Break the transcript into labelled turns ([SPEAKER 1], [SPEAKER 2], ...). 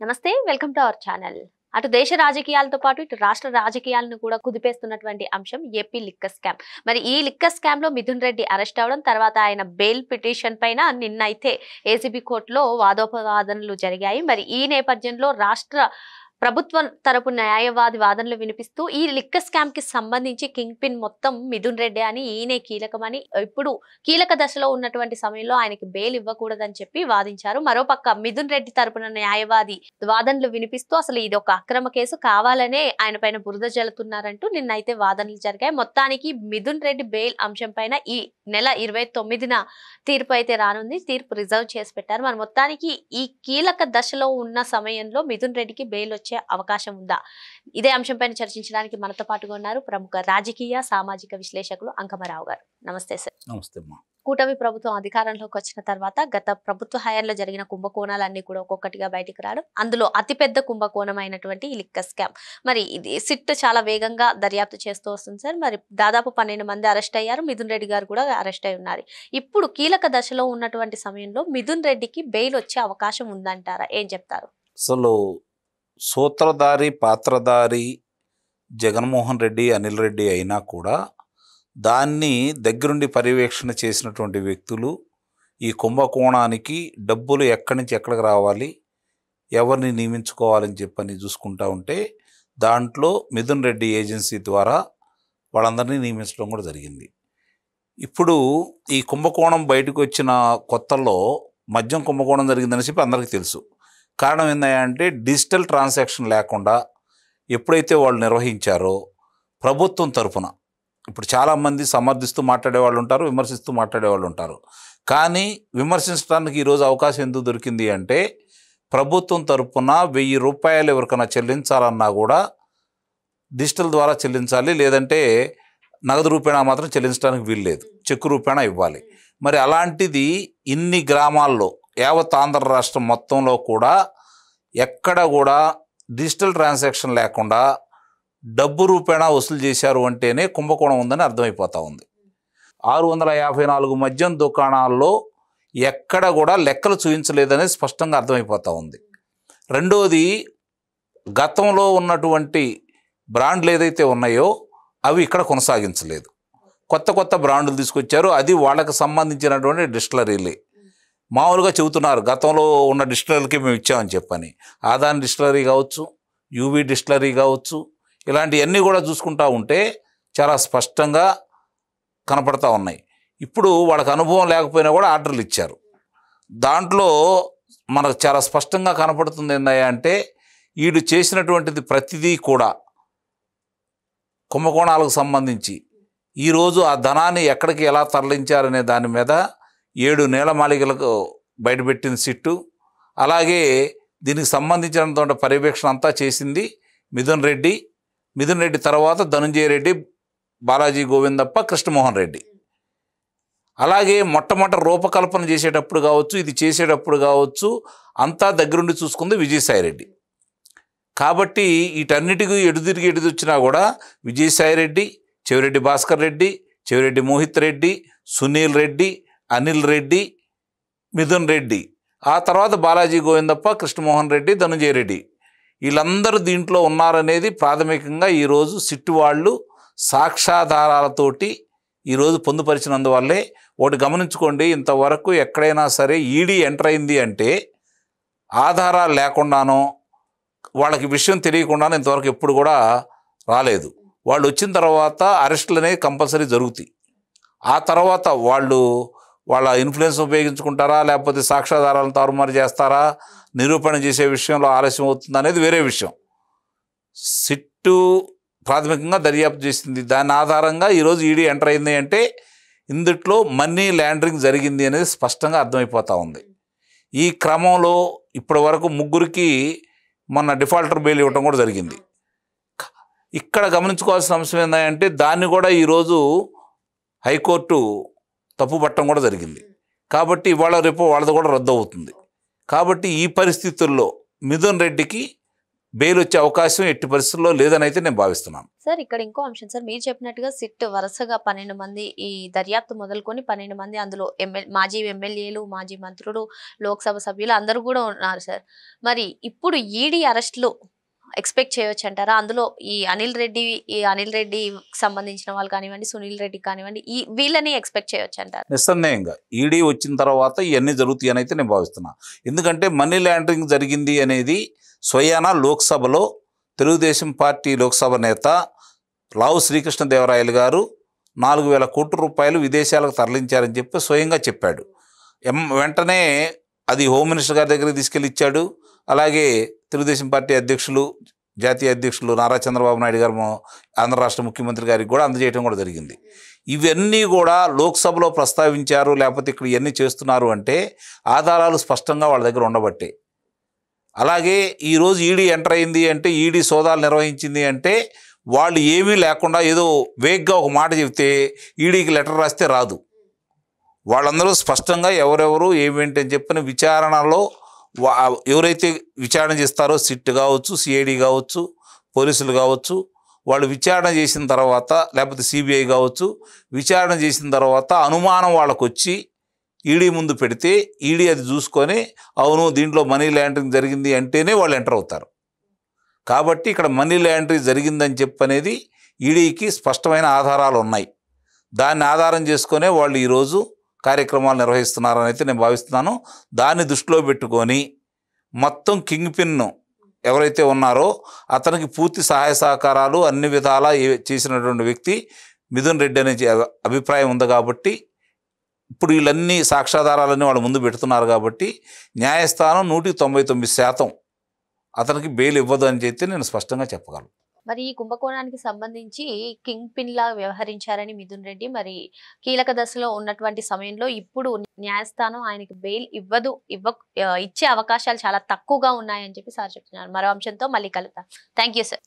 [SPEAKER 1] నమస్తే welcome to our channel. అటు దేశ రాజకీయాలతో పాటు ఇటు రాష్ట్ర రాజకీయాలను కూడా కుదిపేస్తున్నటువంటి అంశం ఏపీ లిక్కర్ స్కామ్. మరి ఈ లిక్కర్ స్కామ్ లో మిథున్ రెడ్డి అరెస్ట్ అవడం, తర్వాత ఆయన బెయిల్ పిటిషన్ పైన నిన్నైతే ఏసీబీ కోర్టులో వాదోపవాదనలు జరిగాయి. మరి ఈ నేపథ్యంలో రాష్ట్ర ప్రభుత్వం తరపు న్యాయవాది వాదనలు వినిపిస్తూ ఈ లిక్కర్ స్కామ్ కి సంబంధించి కింగ్ పిన్ మొత్తం మిథున్ రెడ్డి అని, ఈయనే కీలకమని, ఇప్పుడు కీలక దశలో ఉన్నటువంటి సమయంలో ఆయనకి బెయిల్ ఇవ్వకూడదని చెప్పి వాదించారు. మరోపక్క మిథున్ రెడ్డి తరపున న్యాయవాది వాదనలు వినిపిస్తూ అసలు ఇది ఒక అక్రమ కేసు, కావాలనే ఆయన పైన బురద జల్లుతున్నారంటూ నిన్నైతే వాదనలు జరిగాయి. మొత్తానికి మిథున్ రెడ్డి బెయిల్ అంశం పైన ఈ నెల 29న తీర్పు అయితే రానుంది. తీర్పు రిజర్వ్ చేసి పెట్టారు. మరి మొత్తానికి ఈ కీలక దశలో ఉన్న సమయంలో మిథున్ రెడ్డికి బెయిల్ వచ్చే అవకాశం ఉందా? ఇదే అంశంపైన చర్చించడానికి మనతో పాటుగా ఉన్నారు ప్రముఖ రాజకీయ సామాజిక విశ్లేషకులు అంకమరావు గారు. నమస్తే సార్.
[SPEAKER 2] నమస్తే.
[SPEAKER 1] కూటమి ప్రభుత్వం అధికారంలోకి వచ్చిన తర్వాత గత ప్రభుత్వ హయాంలో జరిగిన కుంభకోణాలన్నీ కూడా ఒక్కొక్కటిగా బయటికి రావడం, అందులో అతిపెద్ద కుంభకోణం అయినటువంటి ఈ లిక్కర్ స్కామ్. మరి ఇది సిట్ చాలా వేగంగా దర్యాప్తు చేస్తూ వస్తుంది సార్. మరి దాదాపు 12 మంది అరెస్ట్ అయ్యారు. మిథున్ రెడ్డి గారు కూడా అరెస్ట్ అయి ఉన్నారు. ఇప్పుడు కీలక దశలో ఉన్నటువంటి సమయంలో మిథున్ రెడ్డికి బెయిల్ వచ్చే అవకాశం ఉందంటారా? ఏం చెప్తారు?
[SPEAKER 2] అసలు సూత్రధారి పాత్రధారి జగన్మోహన్ రెడ్డి, అనిల్ రెడ్డి అయినా కూడా దాన్ని దగ్గరుండి పర్యవేక్షణ చేసినటువంటి వ్యక్తులు ఈ కుంభకోణానికి డబ్బులు ఎక్కడి నుంచి ఎక్కడికి రావాలి, ఎవరిని నియమించుకోవాలని చెప్పని చూసుకుంటా ఉంటే దాంట్లో మిథున్ రెడ్డి ఏజెన్సీ ద్వారా వాళ్ళందరినీ నియమించడం కూడా జరిగింది. ఇప్పుడు ఈ కుంభకోణం బయటకు వచ్చిన కొత్తల్లో మద్యం కుంభకోణం జరిగిందని చెప్పి అందరికీ తెలుసు. కారణం ఏంటంటే డిజిటల్ ట్రాన్సాక్షన్ లేకుండా ఎప్పుడైతే వాళ్ళు నిర్వహించారో ప్రభుత్వం తరఫున, ఇప్పుడు చాలామంది సమర్థిస్తూ మాట్లాడేవాళ్ళు ఉంటారు, విమర్శిస్తూ మాట్లాడేవాళ్ళు ఉంటారు. కానీ విమర్శించడానికి ఈరోజు అవకాశం ఎందుకు దొరికింది అంటే ప్రభుత్వం తరఫున 1000 రూపాయలు ఎవరికైనా చెల్లించాలన్నా కూడా డిజిటల్ ద్వారా చెల్లించాలి, లేదంటే నగదు రూపేణా మాత్రం చెల్లించడానికి వీల్లేదు, చెక్కు రూపేణా ఇవ్వాలి. మరి అలాంటిది ఇన్ని గ్రామాల్లో యావత్ ఆంధ్ర రాష్ట్రం మొత్తంలో కూడా ఎక్కడ కూడా డిజిటల్ ట్రాన్సాక్షన్ లేకుండా డబ్బు రూపేణా వసూలు చేశారు అంటేనే కుంభకోణం ఉందని అర్థమైపోతూ ఉంది. 654 మద్యం దుకాణాల్లో ఎక్కడ కూడా లెక్కలు చూపించలేదనేది స్పష్టంగా అర్థమైపోతూ ఉంది. రెండోది, గతంలో ఉన్నటువంటి బ్రాండ్లు ఏదైతే ఉన్నాయో అవి ఇక్కడ కొనసాగించలేదు, కొత్త కొత్త బ్రాండ్లు తీసుకొచ్చారు. అది వాళ్ళకి సంబంధించినటువంటి డిస్టిలరీలే. మామూలుగా చెబుతున్నారు గతంలో ఉన్న డిస్టిలరీకి మేము ఇచ్చామని చెప్పని. ఆదాన్ డిస్టిలరీ కావచ్చు, యూవీ డిస్టిలరీ కావచ్చు, ఇలాంటివన్నీ కూడా చూసుకుంటా ఉంటే చాలా స్పష్టంగా కనపడతా ఉన్నాయి. ఇప్పుడు వాళ్ళకి అనుభవం లేకపోయినా కూడా ఆర్డర్లు ఇచ్చారు. దాంట్లో మనకు చాలా స్పష్టంగా కనపడుతుంది ఏంటంటే వీడు చేసినటువంటిది ప్రతిదీ కూడా కుంభకోణాలకు సంబంధించి ఈరోజు ఆ ధనాన్ని ఎక్కడికి ఎలా తరలించారనే దాని మీద 7 నేలమాళికలకు బయటపెట్టిన సిట్టు. అలాగే దీనికి సంబంధించినంత పర్యవేక్షణ అంతా చేసింది మిథున్ రెడ్డి. మిథున్ రెడ్డి తర్వాత ధనుంజయ రెడ్డి, బాలాజీ గోవిందప్ప, కృష్ణమోహన్ రెడ్డి. అలాగే మొట్టమొదటి రూపకల్పన చేసేటప్పుడు కావచ్చు, ఇది చేసేటప్పుడు కావచ్చు, అంతా దగ్గరుండి చూసుకుంది విజయసాయి రెడ్డి. కాబట్టి వీటన్నిటికీ ఎటు వచ్చినా కూడా విజయసాయి రెడ్డి, చెవిరెడ్డి భాస్కర్ రెడ్డి, చెవిరెడ్డి మోహిత్ రెడ్డి, సునీల్ రెడ్డి, అనిల్ రెడ్డి, మిథున్ రెడ్డి, ఆ తర్వాత బాలాజీ గోవిందప్ప, కృష్ణమోహన్ రెడ్డి, ధనుంజయ రెడ్డి, వీళ్ళందరూ దీంట్లో ఉన్నారనేది ప్రాథమికంగా ఈరోజు సిట్టు వాళ్ళు సాక్ష్యాధారాలతోటి ఈరోజు పొందుపరిచినందువల్లే. ఒకటి గమనించుకోండి, ఇంతవరకు ఎక్కడైనా సరే ఈడీ ఎంటర్ అయింది అంటే ఆధారాలు లేకుండానో వాళ్ళకి విషయం తెలియకుండానో ఇంతవరకు ఎప్పుడు కూడా రాలేదు. వాళ్ళు వచ్చిన తర్వాత అరెస్టులు అనేవి కంపల్సరీ జరుగుతాయి. ఆ తర్వాత వాళ్ళ ఇన్ఫ్లుయెన్స్ ఉపయోగించుకుంటారా, లేకపోతే సాక్ష్యాధారాలను తారుమారు చేస్తారా, నిరూపణ చేసే విషయంలో ఆలస్యం అవుతుంది అనేది వేరే విషయం. సిట్టు ప్రాథమికంగా దర్యాప్తు చేసింది. దాని ఆధారంగా ఈరోజు ఈడీ ఎంటర్ అయింది అంటే ఇందుట్లో మనీ లాండరింగ్ జరిగింది అనేది స్పష్టంగా అర్థమైపోతూ ఉంది. ఈ క్రమంలో ఇప్పటి వరకు 3కి మొన్న డిఫాల్టర్ బెయిల్ ఇవ్వటం కూడా జరిగింది. ఇక్కడ గమనించుకోవాల్సిన అంశం ఏంటంటే దాన్ని కూడా ఈరోజు హైకోర్టు తప్పుపట్టడం కూడా జరిగింది. కాబట్టి ఇవాళ రేపు వాళ్ళది కూడా రద్దు అవుతుంది. కాబట్టి ఈ పరిస్థితుల్లో మిథున్ రెడ్డికి బెయిల్ వచ్చే అవకాశం ఎట్టి పరిస్థితుల్లో లేదని అయితే నేను భావిస్తున్నాను.
[SPEAKER 1] సార్ ఇక్కడ ఇంకో అంశం సార్, మీరు చెప్పినట్టుగా సిట్ వరుసగా 12 మంది ఈ దర్యాప్తు మొదలుకొని 12 మంది, అందులో మాజీ ఎమ్మెల్యేలు, మాజీ మంత్రులు, లోక్సభ సభ్యులు అందరూ కూడా ఉన్నారు సార్. మరి ఇప్పుడు ఈడీ అరెస్టులు ఎక్స్పెక్ట్ చేయొచ్చు అంటారా? అందులో ఈ అనిల్ రెడ్డికి సంబంధించిన వాళ్ళు కానివ్వండి, సునీల్ రెడ్డి కానివ్వండి, వీళ్ళని ఎక్స్పెక్ట్ చేయొచ్చు అంటారు?
[SPEAKER 2] నిస్సందేహంగా ఈడీ వచ్చిన తర్వాత ఇవన్నీ జరుగుతాయి అని అయితే నేను భావిస్తున్నాను. ఎందుకంటే మనీ లాండరింగ్ జరిగింది అనేది స్వయానా లోక్సభలో తెలుగుదేశం పార్టీ లోక్సభ నేత లావు శ్రీకృష్ణదేవరాయలు గారు 4,000 కోట్ల రూపాయలు విదేశాలకు తరలించారని చెప్పి స్వయంగా చెప్పాడు. వెంటనే అది హోమ్ మినిస్టర్ గారి దగ్గరికి తీసుకెళ్ళి ఇచ్చాడు. అలాగే తెలుగుదేశం పార్టీ అధ్యక్షులు, జాతీయ అధ్యక్షులు నారా చంద్రబాబు నాయుడు గారు, ఆంధ్ర రాష్ట్ర ముఖ్యమంత్రి గారికి కూడా అందజేయడం కూడా జరిగింది. ఇవన్నీ కూడా లోక్సభలో ప్రస్తావించారు, లేకపోతే ఇక్కడ ఇవన్నీ చేస్తున్నారు అంటే ఆధారాలు స్పష్టంగా వాళ్ళ దగ్గర ఉండబట్టే. అలాగే ఈరోజు ఈడీ ఎంటర్ అయింది అంటే, ఈడీ సోదాలు నిర్వహించింది అంటే వాళ్ళు ఏమీ లేకుండా ఏదో వేగ్గా ఒక మాట చెప్తే ఈడీకి లెటర్ రాస్తే రాదు. వాళ్ళందరూ స్పష్టంగా ఎవరెవరు ఏమేంటి అని చెప్పిన విచారణలో ఎవరైతే విచారణ చేస్తారో సిట్ కావచ్చు, సిఐడి కావచ్చు, పోలీసులు కావచ్చు, వాళ్ళు విచారణ చేసిన తర్వాత, లేకపోతే సిబిఐ కావచ్చు, విచారణ చేసిన తర్వాత అనుమానం వాళ్ళకు వచ్చి ఈడీ ముందు పెడితే ఈడీ అది చూసుకొని అవును దీంట్లో మనీ లాండరింగ్ జరిగింది అంటేనే వాళ్ళు ఎంటర్ అవుతారు. కాబట్టి ఇక్కడ మనీ లాండరింగ్ జరిగిందని చెప్పనేది ఈడీకి స్పష్టమైన ఆధారాలు ఉన్నాయి. దాన్ని ఆధారం చేసుకునే వాళ్ళు ఈరోజు కార్యక్రమాలు నిర్వహిస్తున్నారని అయితే నేను భావిస్తున్నాను. దాన్ని దృష్టిలో పెట్టుకొని మొత్తం కింగ్ పిన్ ఎవరైతే ఉన్నారో అతనికి పూర్తి సహాయ సహకారాలు అన్ని విధాలా చేసినటువంటి వ్యక్తి మిథున్ రెడ్డి అనే అభిప్రాయం ఉంది. కాబట్టి ఇప్పుడు వీళ్ళన్నీ సాక్ష్యాధారాలన్నీ వాళ్ళ ముందు పెడుతున్నారు. కాబట్టి న్యాయస్థానం 199% అతనికి బెయిల్ ఇవ్వదు అని చెప్పి నేను స్పష్టంగా చెప్పగలను.
[SPEAKER 1] మరి ఈ కుంభకోణానికి సంబంధించి కింగ్ పిన్ లా వ్యవహరించారని మిథున్ రెడ్డి మరి కీలక దశలో ఉన్నటువంటి సమయంలో ఇప్పుడు న్యాయస్థానం ఆయనకి బెయిల్ ఇచ్చే అవకాశాలు చాలా తక్కువగా ఉన్నాయని చెప్పి సార్ చెప్తున్నారు. మరో అంశంతో మళ్ళీ కలుద్దాం. Thank you sir.